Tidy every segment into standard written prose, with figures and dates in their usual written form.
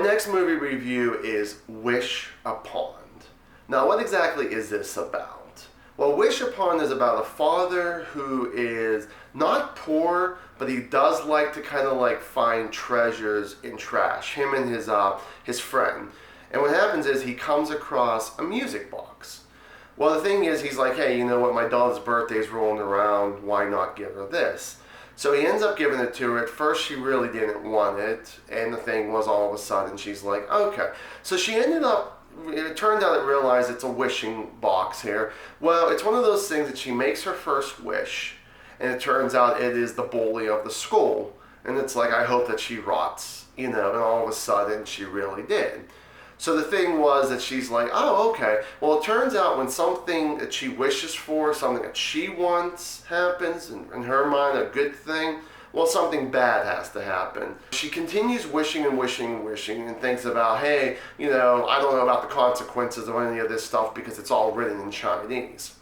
our next movie review is Wish Upon. Now, what exactly is this about? Well, Wish Upon is about a father who is not poor, but he does like to kind of like find treasures in trash. Him and his friend. And what happens is he comes across a music box. Well, the thing is, he's like, hey, you know what? My daughter's birthday's rolling around. Why not give her this? So he ends up giving it to her. At first, she really didn't want it. And the thing was, all of a sudden, she's like, okay. So she ended up, it turned out it realized it's a wishing box here. Well, it's one of those things that she makes her first wish. And it turns out it is the bully of the school. And it's like, I hope that she rots, you know. And all of a sudden, she really did. So the thing was that she's like, oh, okay. Well, it turns out when something that she wishes for, something that she wants happens, in her mind, a good thing, well, something bad has to happen. She continues wishing and wishing and wishing and thinks about, hey, you know, I don't know about the consequences of any of this stuff because it's all written in Chinese.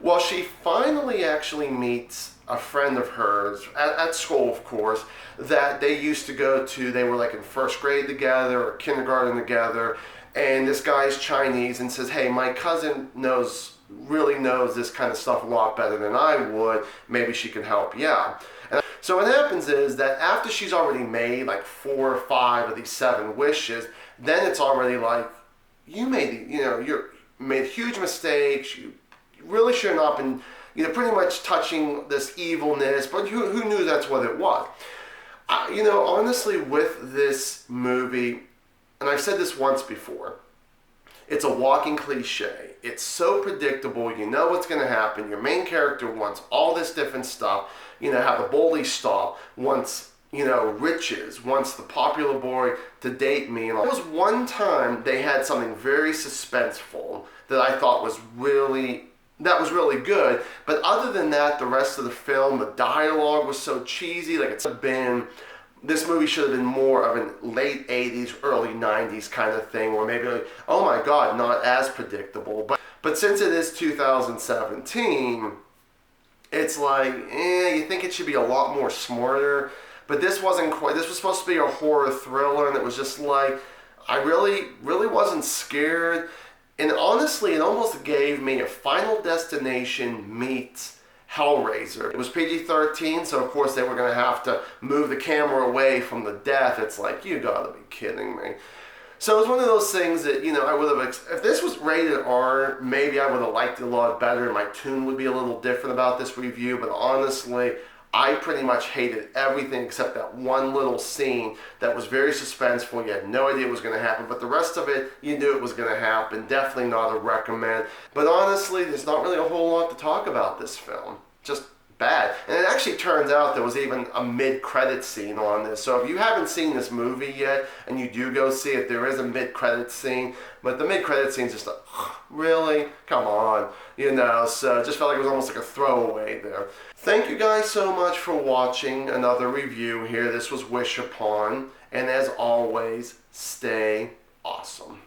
Well, she finally actually meets a friend of hers, at school, of course, that they used to go to. They were like in first grade together or kindergarten together. And this guy's Chinese and says, hey, my cousin really knows this kind of stuff a lot better than I would. Maybe she can help you out. And so what happens is that after she's already made like 4 or 5 of these 7 wishes, then it's already like, you made huge mistakes. You really should not have been, pretty much touching this evilness, but who knew that's what it was? Honestly, with this movie, and I've said this once before, it's a walking cliche. It's so predictable. You know what's going to happen. Your main character wants all this different stuff. How the bully stop, wants, riches, wants the popular boy to date me. And there was one time they had something very suspenseful that I thought was really good. But other than that, the rest of the film, the dialogue was so cheesy. This movie should have been more of a late 80s, early 90s kind of thing, or maybe like, oh my God, not as predictable. But since it is 2017, it's like, you think it should be a lot more smarter. But this wasn't quite. This was supposed to be a horror thriller, and it was just like, I really wasn't scared. And honestly, it almost gave me a Final Destination meets Hellraiser. It was PG-13, so of course they were going to have to move the camera away from the death. It's like, you gotta be kidding me. So it was one of those things that, I would have, if this was rated R, maybe I would have liked it a lot better, and my tune would be a little different about this review, but honestly, I pretty much hated everything except that one little scene that was very suspenseful. You had no idea what was going to happen, but the rest of it, you knew it was going to happen. Definitely not a recommend. But honestly, there's not really a whole lot to talk about this film. Just bad. And it actually turns out there was even a mid-credit scene on this. So if you haven't seen this movie yet and you do go see it, there is a mid-credit scene. But the mid-credit scene is just like, really? Come on. So it just felt like it was almost like a throwaway there. Thank you guys so much for watching another review here. This was Wish Upon. And as always, stay awesome.